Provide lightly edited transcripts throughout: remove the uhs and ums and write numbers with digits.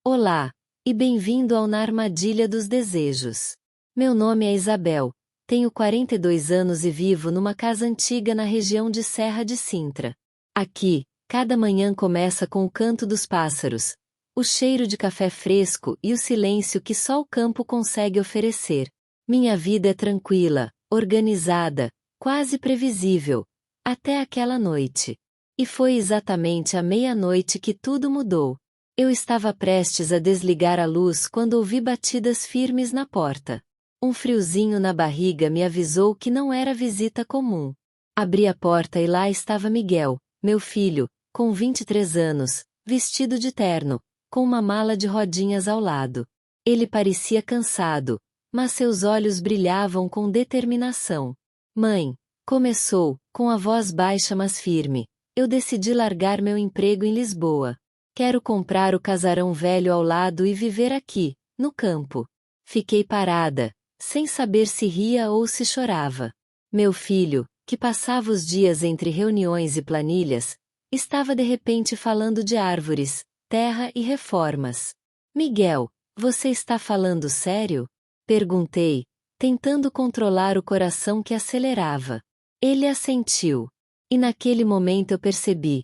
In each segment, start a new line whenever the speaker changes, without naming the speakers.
Olá, e bem-vindo ao Na Armadilha dos Desejos. Meu nome é Isabel, tenho 42 anos e vivo numa casa antiga na região de Serra de Sintra. Aqui, cada manhã começa com o canto dos pássaros, o cheiro de café fresco e o silêncio que só o campo consegue oferecer. Minha vida é tranquila, organizada, quase previsível, até aquela noite. E foi exatamente à meia-noite que tudo mudou. Eu estava prestes a desligar a luz quando ouvi batidas firmes na porta. Um friozinho na barriga me avisou que não era visita comum. Abri a porta e lá estava Miguel, meu filho, com 23 anos, vestido de terno, com uma mala de rodinhas ao lado. Ele parecia cansado, mas seus olhos brilhavam com determinação. Mãe, começou, com a voz baixa mas firme, eu decidi largar meu emprego em Lisboa. Quero comprar o casarão velho ao lado e viver aqui, no campo. Fiquei parada, sem saber se ria ou se chorava. Meu filho, que passava os dias entre reuniões e planilhas, estava de repente falando de árvores, terra e reformas. Miguel, você está falando sério? Perguntei, tentando controlar o coração que acelerava. Ele assentiu. E naquele momento eu percebi.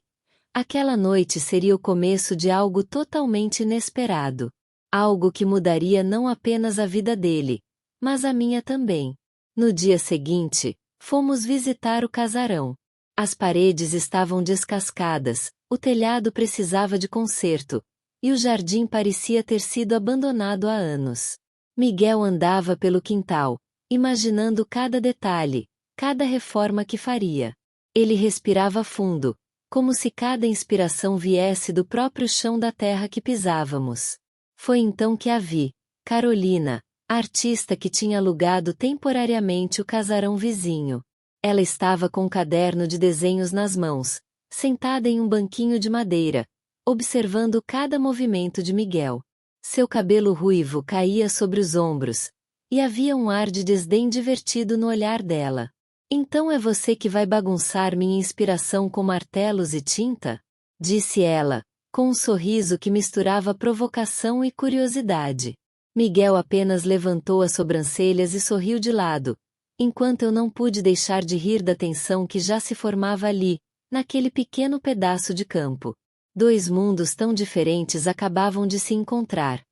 Aquela noite seria o começo de algo totalmente inesperado. Algo que mudaria não apenas a vida dele, mas a minha também. No dia seguinte, fomos visitar o casarão. As paredes estavam descascadas, o telhado precisava de conserto, e o jardim parecia ter sido abandonado há anos. Miguel andava pelo quintal, imaginando cada detalhe, cada reforma que faria. Ele respirava fundo, como se cada inspiração viesse do próprio chão da terra que pisávamos. Foi então que a vi, Carolina, a artista que tinha alugado temporariamente o casarão vizinho. Ela estava com um caderno de desenhos nas mãos, sentada em um banquinho de madeira, observando cada movimento de Miguel. Seu cabelo ruivo caía sobre os ombros, e havia um ar de desdém divertido no olhar dela. Então é você que vai bagunçar minha inspiração com martelos e tinta? Disse ela, com um sorriso que misturava provocação e curiosidade. Miguel apenas levantou as sobrancelhas e sorriu de lado, enquanto eu não pude deixar de rir da tensão que já se formava ali, naquele pequeno pedaço de campo. Dois mundos tão diferentes acabavam de se encontrar.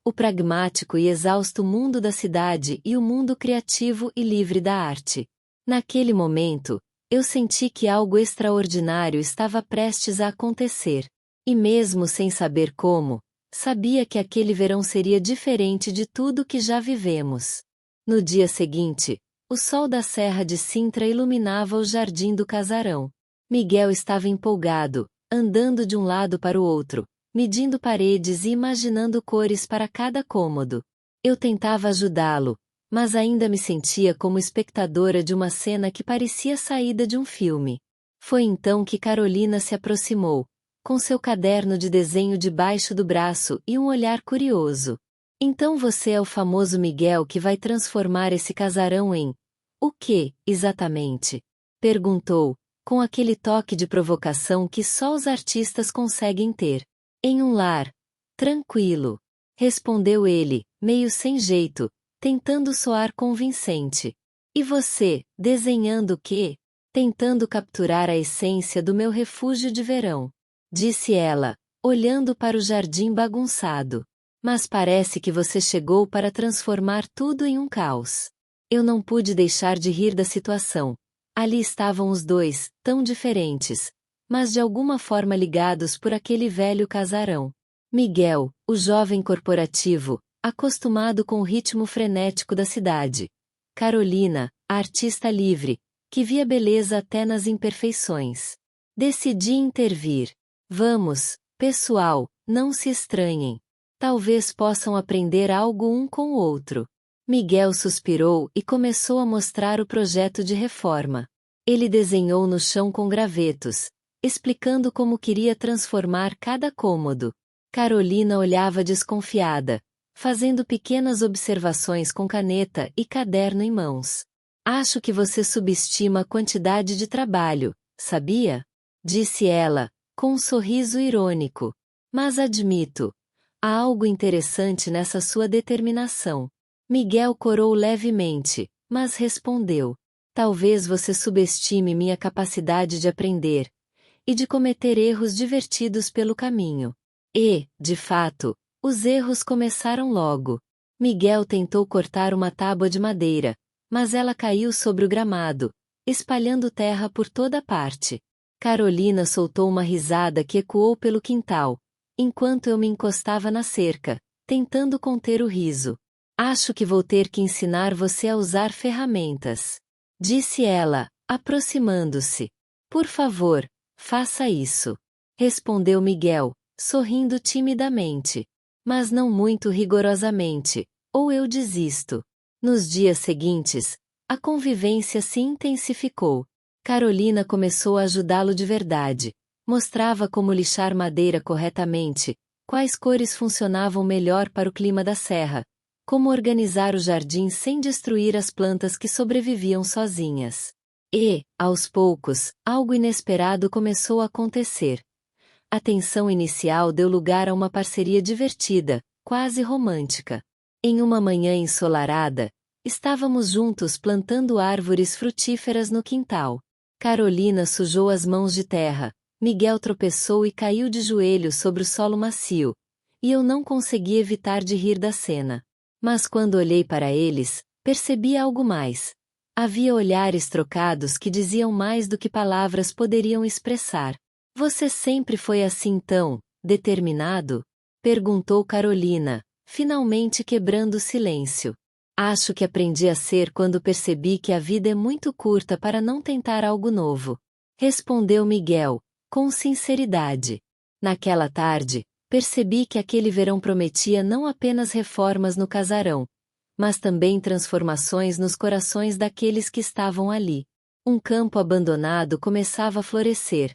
O pragmático e exausto mundo da cidade e o mundo criativo e livre da arte. Naquele momento, eu senti que algo extraordinário estava prestes a acontecer. E mesmo sem saber como, sabia que aquele verão seria diferente de tudo que já vivemos. No dia seguinte, o sol da Serra de Sintra iluminava o jardim do casarão. Miguel estava empolgado, andando de um lado para o outro, medindo paredes e imaginando cores para cada cômodo. Eu tentava ajudá-lo, mas ainda me sentia como espectadora de uma cena que parecia saída de um filme. Foi então que Carolina se aproximou, com seu caderno de desenho debaixo do braço e um olhar curioso. Então você é o famoso Miguel que vai transformar esse casarão em... O quê, exatamente? Perguntou, com aquele toque de provocação que só os artistas conseguem ter. Em um lar. Tranquilo. Respondeu ele, meio sem jeito, tentando soar convincente. E você, desenhando o quê? Tentando capturar a essência do meu refúgio de verão. Disse ela, olhando para o jardim bagunçado. Mas parece que você chegou para transformar tudo em um caos. Eu não pude deixar de rir da situação. Ali estavam os dois, tão diferentes, mas de alguma forma ligados por aquele velho casarão. Miguel, o jovem corporativo, acostumado com o ritmo frenético da cidade. Carolina, a artista livre, que via beleza até nas imperfeições. Decidi intervir. Vamos, pessoal, não se estranhem. Talvez possam aprender algo um com o outro. Miguel suspirou e começou a mostrar o projeto de reforma. Ele desenhou no chão com gravetos, explicando como queria transformar cada cômodo. Carolina olhava desconfiada, fazendo pequenas observações com caneta e caderno em mãos. Acho que você subestima a quantidade de trabalho, sabia? Disse ela, com um sorriso irônico. Mas admito, Há algo interessante nessa sua determinação. Miguel corou levemente, mas respondeu: talvez você subestime minha capacidade de aprender e de cometer erros divertidos pelo caminho. E, de fato, os erros começaram logo. Miguel tentou cortar uma tábua de madeira, mas ela caiu sobre o gramado, espalhando terra por toda parte. Carolina soltou uma risada que ecoou pelo quintal, enquanto eu me encostava na cerca, tentando conter o riso. Acho que vou ter que ensinar você a usar ferramentas, disse ela, aproximando-se. Por favor, faça isso, respondeu Miguel, sorrindo timidamente. Mas não muito rigorosamente, ou eu desisto. Nos dias seguintes, a convivência se intensificou. Carolina começou a ajudá-lo de verdade. Mostrava como lixar madeira corretamente, quais cores funcionavam melhor para o clima da serra, como organizar o jardim sem destruir as plantas que sobreviviam sozinhas. E, aos poucos, algo inesperado começou a acontecer. A tensão inicial deu lugar a uma parceria divertida, quase romântica. Em uma manhã ensolarada, estávamos juntos plantando árvores frutíferas no quintal. Carolina sujou as mãos de terra, Miguel tropeçou e caiu de joelhos sobre o solo macio, e eu não consegui evitar de rir da cena. Mas quando olhei para eles, percebi algo mais. Havia olhares trocados que diziam mais do que palavras poderiam expressar. Você sempre foi assim tão determinado? Perguntou Carolina, finalmente quebrando o silêncio. Acho que aprendi a ser quando percebi que a vida é muito curta para não tentar algo novo. Respondeu Miguel, com sinceridade. Naquela tarde, percebi que aquele verão prometia não apenas reformas no casarão, mas também transformações nos corações daqueles que estavam ali. Um campo abandonado começava a florescer,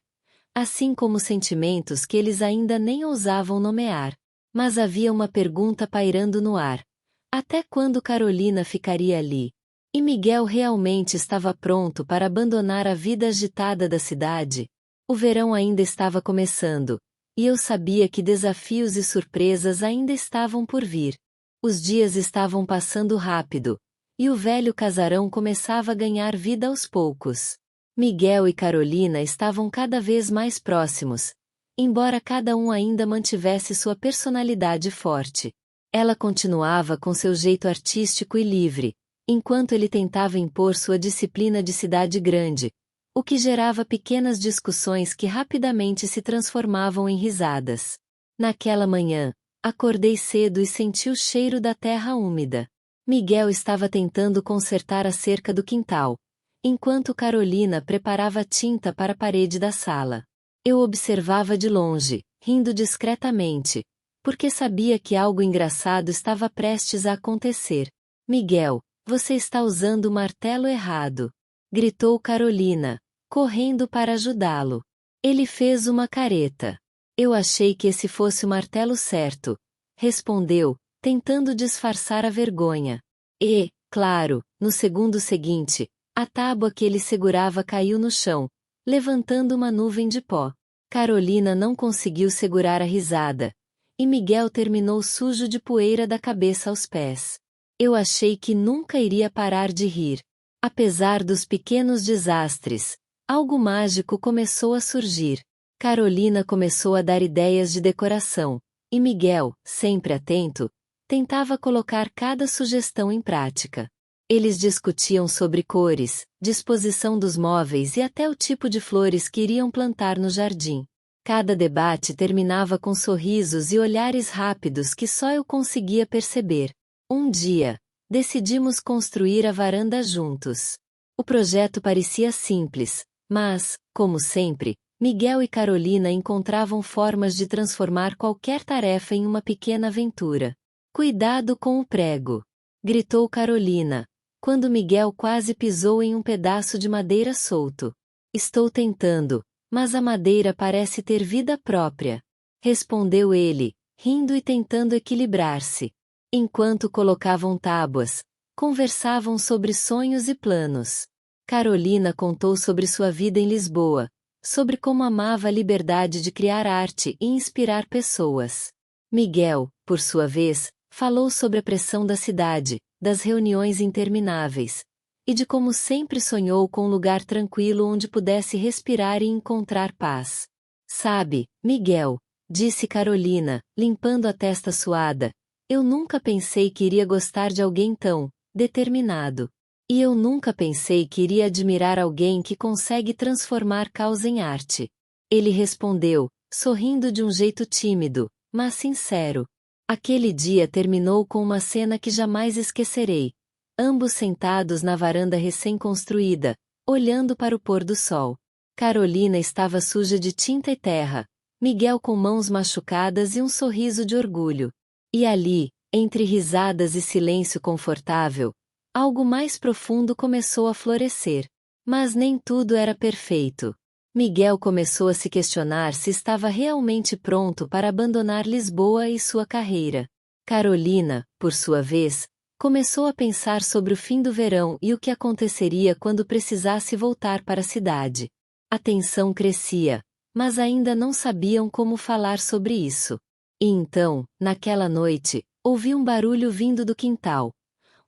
assim como sentimentos que eles ainda nem ousavam nomear. Mas havia uma pergunta pairando no ar. Até quando Carolina ficaria ali? E Miguel realmente estava pronto para abandonar a vida agitada da cidade? O verão ainda estava começando, e eu sabia que desafios e surpresas ainda estavam por vir. Os dias estavam passando rápido, e o velho casarão começava a ganhar vida aos poucos. Miguel e Carolina estavam cada vez mais próximos, embora cada um ainda mantivesse sua personalidade forte. Ela continuava com seu jeito artístico e livre, enquanto ele tentava impor sua disciplina de cidade grande, o que gerava pequenas discussões que rapidamente se transformavam em risadas. Naquela manhã, acordei cedo e senti o cheiro da terra úmida. Miguel estava tentando consertar a cerca do quintal, enquanto Carolina preparava tinta para a parede da sala. Eu observava de longe, rindo discretamente, porque sabia que algo engraçado estava prestes a acontecer. Miguel, você está usando o martelo errado, gritou Carolina, correndo para ajudá-lo. Ele fez uma careta. Eu achei que esse fosse o martelo certo, respondeu, tentando disfarçar a vergonha. E, claro, no segundo seguinte, a tábua que ele segurava caiu no chão, levantando uma nuvem de pó. Carolina não conseguiu segurar a risada, e Miguel terminou sujo de poeira da cabeça aos pés. Eu achei que nunca iria parar de rir. Apesar dos pequenos desastres, algo mágico começou a surgir. Carolina começou a dar ideias de decoração, e Miguel, sempre atento, tentava colocar cada sugestão em prática. Eles discutiam sobre cores, disposição dos móveis e até o tipo de flores que iriam plantar no jardim. Cada debate terminava com sorrisos e olhares rápidos que só eu conseguia perceber. Um dia, decidimos construir a varanda juntos. O projeto parecia simples, mas, como sempre, Miguel e Carolina encontravam formas de transformar qualquer tarefa em uma pequena aventura. Cuidado com o prego! Gritou Carolina, quando Miguel quase pisou em um pedaço de madeira solto. Estou tentando, mas a madeira parece ter vida própria, respondeu ele, rindo e tentando equilibrar-se. Enquanto colocavam tábuas, conversavam sobre sonhos e planos. Carolina contou sobre sua vida em Lisboa, sobre como amava a liberdade de criar arte e inspirar pessoas. Miguel, por sua vez, falou sobre a pressão da cidade, das reuniões intermináveis, e de como sempre sonhou com um lugar tranquilo onde pudesse respirar e encontrar paz. Sabe, Miguel, disse Carolina, limpando a testa suada, eu nunca pensei que iria gostar de alguém tão determinado. E eu nunca pensei que iria admirar alguém que consegue transformar caos em arte. Ele respondeu, sorrindo de um jeito tímido, mas sincero. Aquele dia terminou com uma cena que jamais esquecerei. Ambos sentados na varanda recém-construída, olhando para o pôr do sol. Carolina estava suja de tinta e terra, Miguel com mãos machucadas e um sorriso de orgulho. E ali, entre risadas e silêncio confortável, algo mais profundo começou a florescer. Mas nem tudo era perfeito. Miguel começou a se questionar se estava realmente pronto para abandonar Lisboa e sua carreira. Carolina, por sua vez, começou a pensar sobre o fim do verão e o que aconteceria quando precisasse voltar para a cidade. A tensão crescia, mas ainda não sabiam como falar sobre isso. E então, naquela noite, ouvi um barulho vindo do quintal.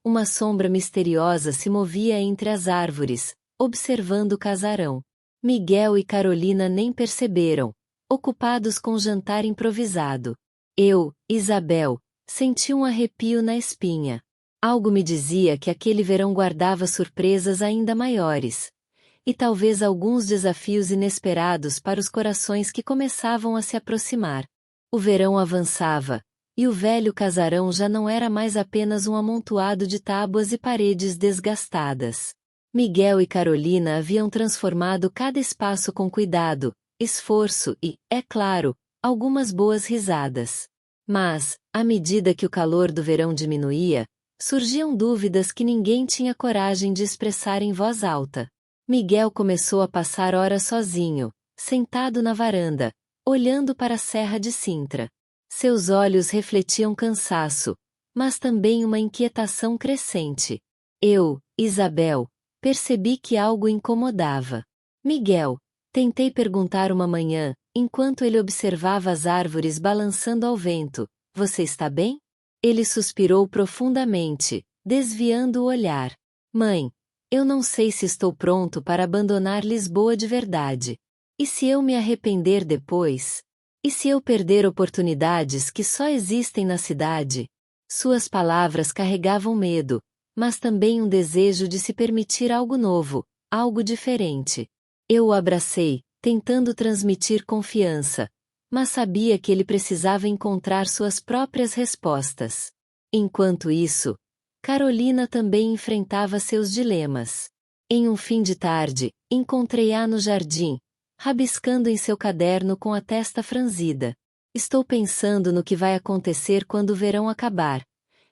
Uma sombra misteriosa se movia entre as árvores, observando o casarão. Miguel e Carolina nem perceberam, ocupados com o jantar improvisado. Eu, Isabel, senti um arrepio na espinha. Algo me dizia que aquele verão guardava surpresas ainda maiores. E talvez alguns desafios inesperados para os corações que começavam a se aproximar. O verão avançava, e o velho casarão já não era mais apenas um amontoado de tábuas e paredes desgastadas. Miguel e Carolina haviam transformado cada espaço com cuidado, esforço e, é claro, algumas boas risadas. Mas, à medida que o calor do verão diminuía, surgiam dúvidas que ninguém tinha coragem de expressar em voz alta. Miguel começou a passar horas sozinho, sentado na varanda, olhando para a Serra de Sintra. Seus olhos refletiam cansaço, mas também uma inquietação crescente. Eu, Isabel, percebi que algo o incomodava. Miguel, tentei perguntar uma manhã, enquanto ele observava as árvores balançando ao vento, você está bem? Ele suspirou profundamente, desviando o olhar. Mãe, eu não sei se estou pronto para abandonar Lisboa de verdade. E se eu me arrepender depois? E se eu perder oportunidades que só existem na cidade? Suas palavras carregavam medo, mas também um desejo de se permitir algo novo, algo diferente. Eu o abracei, tentando transmitir confiança, mas sabia que ele precisava encontrar suas próprias respostas. Enquanto isso, Carolina também enfrentava seus dilemas. Em um fim de tarde, encontrei-a no jardim, rabiscando em seu caderno com a testa franzida. Estou pensando no que vai acontecer quando o verão acabar,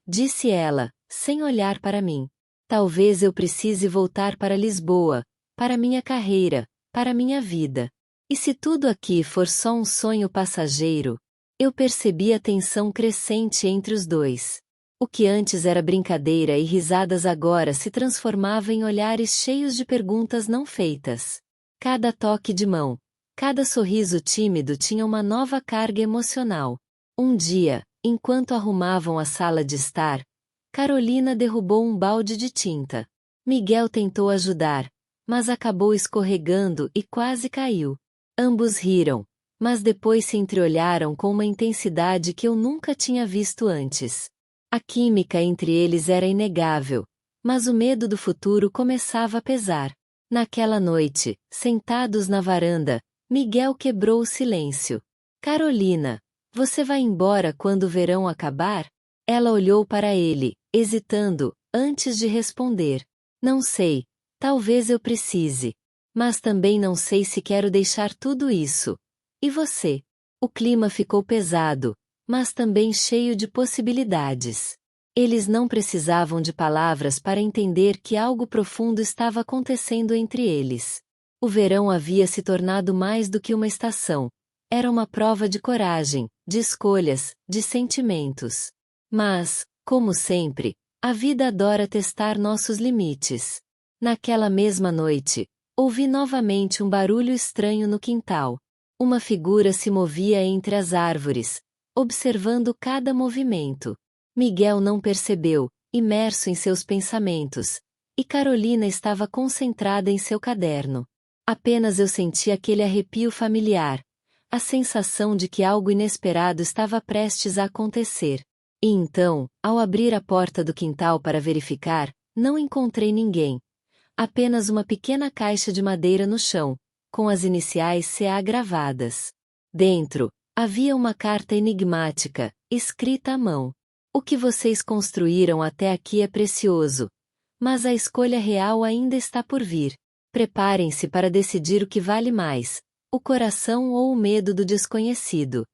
disse ela, sem olhar para mim. Talvez eu precise voltar para Lisboa, para minha carreira, para minha vida. E se tudo aqui for só um sonho passageiro? Eu percebi a tensão crescente entre os dois. O que antes era brincadeira e risadas agora se transformava em olhares cheios de perguntas não feitas. Cada toque de mão, cada sorriso tímido tinha uma nova carga emocional. Um dia, enquanto arrumavam a sala de estar, Carolina derrubou um balde de tinta. Miguel tentou ajudar, mas acabou escorregando e quase caiu. Ambos riram, mas depois se entreolharam com uma intensidade que eu nunca tinha visto antes. A química entre eles era inegável, mas o medo do futuro começava a pesar. Naquela noite, sentados na varanda, Miguel quebrou o silêncio. Carolina, você vai embora quando o verão acabar? Ela olhou para ele, hesitando, antes de responder. Não sei, talvez eu precise. Mas também não sei se quero deixar tudo isso. E você? O clima ficou pesado, mas também cheio de possibilidades. Eles não precisavam de palavras para entender que algo profundo estava acontecendo entre eles. O verão havia se tornado mais do que uma estação. Era uma prova de coragem, de escolhas, de sentimentos. Mas, como sempre, a vida adora testar nossos limites. Naquela mesma noite, ouvi novamente um barulho estranho no quintal. Uma figura se movia entre as árvores, observando cada movimento. Miguel não percebeu, imerso em seus pensamentos, e Carolina estava concentrada em seu caderno. Apenas eu senti aquele arrepio familiar, a sensação de que algo inesperado estava prestes a acontecer. E então, ao abrir a porta do quintal para verificar, não encontrei ninguém. Apenas uma pequena caixa de madeira no chão, com as iniciais CA gravadas. Dentro, havia uma carta enigmática, escrita à mão. O que vocês construíram até aqui é precioso. Mas a escolha real ainda está por vir. Preparem-se para decidir o que vale mais, o coração ou o medo do desconhecido.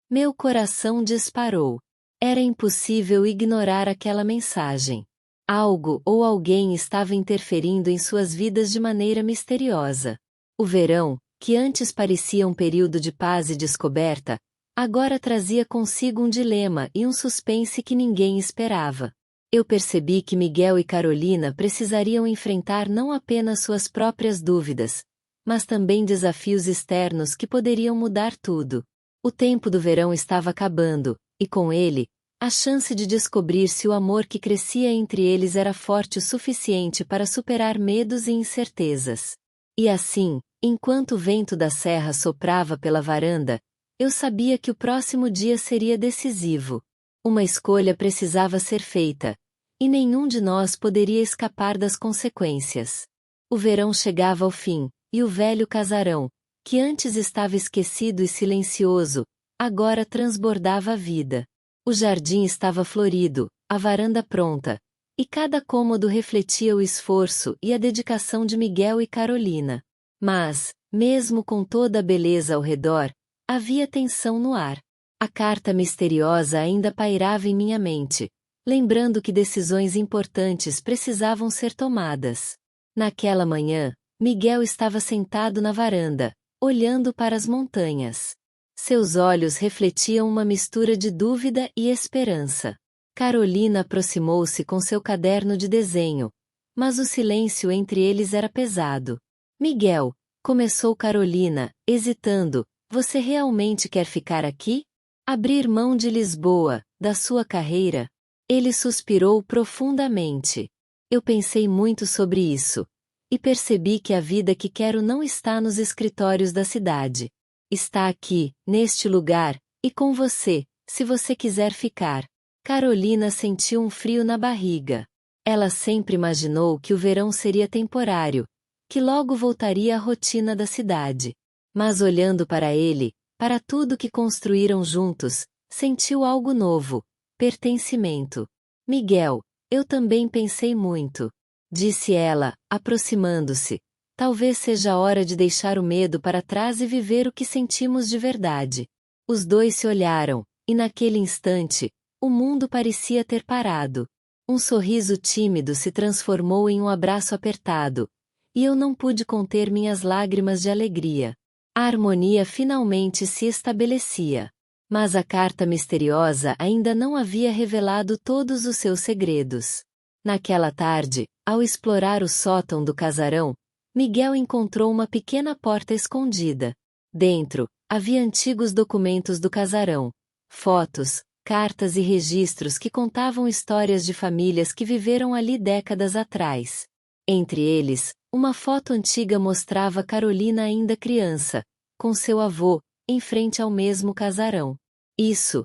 Meu coração disparou. Era impossível ignorar aquela mensagem. Algo ou alguém estava interferindo em suas vidas de maneira misteriosa. O verão, que antes parecia um período de paz e descoberta, agora trazia consigo um dilema e um suspense que ninguém esperava. Eu percebi que Miguel e Carolina precisariam enfrentar não apenas suas próprias dúvidas, mas também desafios externos que poderiam mudar tudo. O tempo do verão estava acabando, e com ele, a chance de descobrir se o amor que crescia entre eles era forte o suficiente para superar medos e incertezas. E assim, enquanto o vento da serra soprava pela varanda, eu sabia que o próximo dia seria decisivo. Uma escolha precisava ser feita, e nenhum de nós poderia escapar das consequências. O verão chegava ao fim, e o velho casarão, que antes estava esquecido e silencioso, agora transbordava a vida. O jardim estava florido, a varanda pronta, e cada cômodo refletia o esforço e a dedicação de Miguel e Carolina. Mas, mesmo com toda a beleza ao redor, havia tensão no ar. A carta misteriosa ainda pairava em minha mente, lembrando que decisões importantes precisavam ser tomadas. Naquela manhã, Miguel estava sentado na varanda, olhando para as montanhas. Seus olhos refletiam uma mistura de dúvida e esperança. Carolina aproximou-se com seu caderno de desenho, mas o silêncio entre eles era pesado. Miguel, começou Carolina, hesitando, você realmente quer ficar aqui? Abrir mão de Lisboa, da sua carreira? Ele suspirou profundamente. Eu pensei muito sobre isso, e percebi que a vida que quero não está nos escritórios da cidade. Está aqui, neste lugar, e com você, se você quiser ficar. Carolina sentiu um frio na barriga. Ela sempre imaginou que o verão seria temporário, que logo voltaria à rotina da cidade. Mas olhando para ele, para tudo que construíram juntos, sentiu algo novo, pertencimento. Miguel, eu também pensei muito, disse ela, aproximando-se. Talvez seja a hora de deixar o medo para trás e viver o que sentimos de verdade. Os dois se olharam, e naquele instante, o mundo parecia ter parado. Um sorriso tímido se transformou em um abraço apertado, e eu não pude conter minhas lágrimas de alegria. A harmonia finalmente se estabelecia. Mas a carta misteriosa ainda não havia revelado todos os seus segredos. Naquela tarde, ao explorar o sótão do casarão, Miguel encontrou uma pequena porta escondida. Dentro, havia antigos documentos do casarão, fotos, cartas e registros que contavam histórias de famílias que viveram ali décadas atrás. Entre eles, uma foto antiga mostrava Carolina ainda criança, com seu avô, em frente ao mesmo casarão. Isso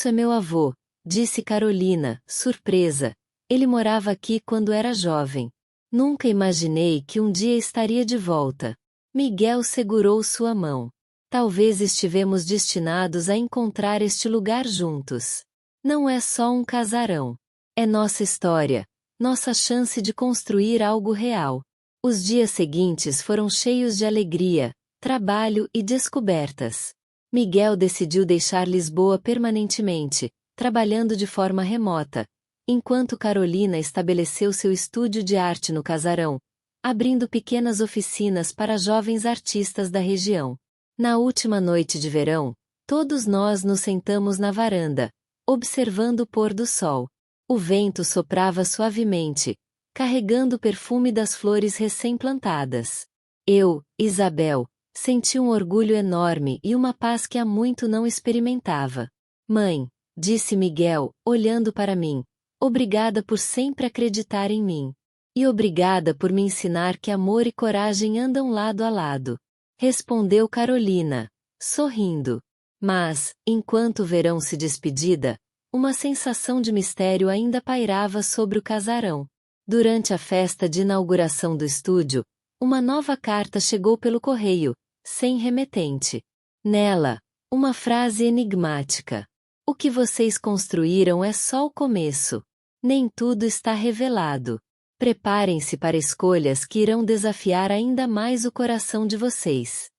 é meu avô, disse Carolina, surpresa. Ele morava aqui quando era jovem. Nunca imaginei que um dia estaria de volta. Miguel segurou sua mão. Talvez estivemos destinados a encontrar este lugar juntos. Não é só um casarão. É nossa história, nossa chance de construir algo real. Os dias seguintes foram cheios de alegria, trabalho e descobertas. Miguel decidiu deixar Lisboa permanentemente, trabalhando de forma remota, enquanto Carolina estabeleceu seu estúdio de arte no casarão, abrindo pequenas oficinas para jovens artistas da região. Na última noite de verão, todos nós nos sentamos na varanda, observando o pôr do sol. O vento soprava suavemente, carregando o perfume das flores recém-plantadas. Eu, Isabel, senti um orgulho enorme e uma paz que há muito não experimentava. Mãe, disse Miguel, olhando para mim, obrigada por sempre acreditar em mim. E obrigada por me ensinar que amor e coragem andam lado a lado. Respondeu Carolina, sorrindo. Mas, enquanto o verão se despedida, uma sensação de mistério ainda pairava sobre o casarão. Durante a festa de inauguração do estúdio, uma nova carta chegou pelo correio, sem remetente. Nela, uma frase enigmática. O que vocês construíram é só o começo. Nem tudo está revelado. Preparem-se para escolhas que irão desafiar ainda mais o coração de vocês.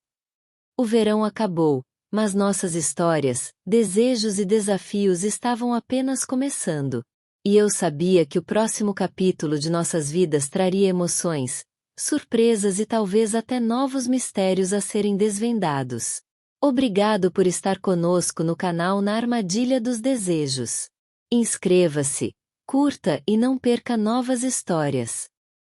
O verão acabou, mas nossas histórias, desejos e desafios estavam apenas começando. E eu sabia que o próximo capítulo de nossas vidas traria emoções, surpresas e talvez até novos mistérios a serem desvendados. Obrigado por estar conosco no canal Na Armadilha dos Desejos. Inscreva-se, curta e não perca novas histórias.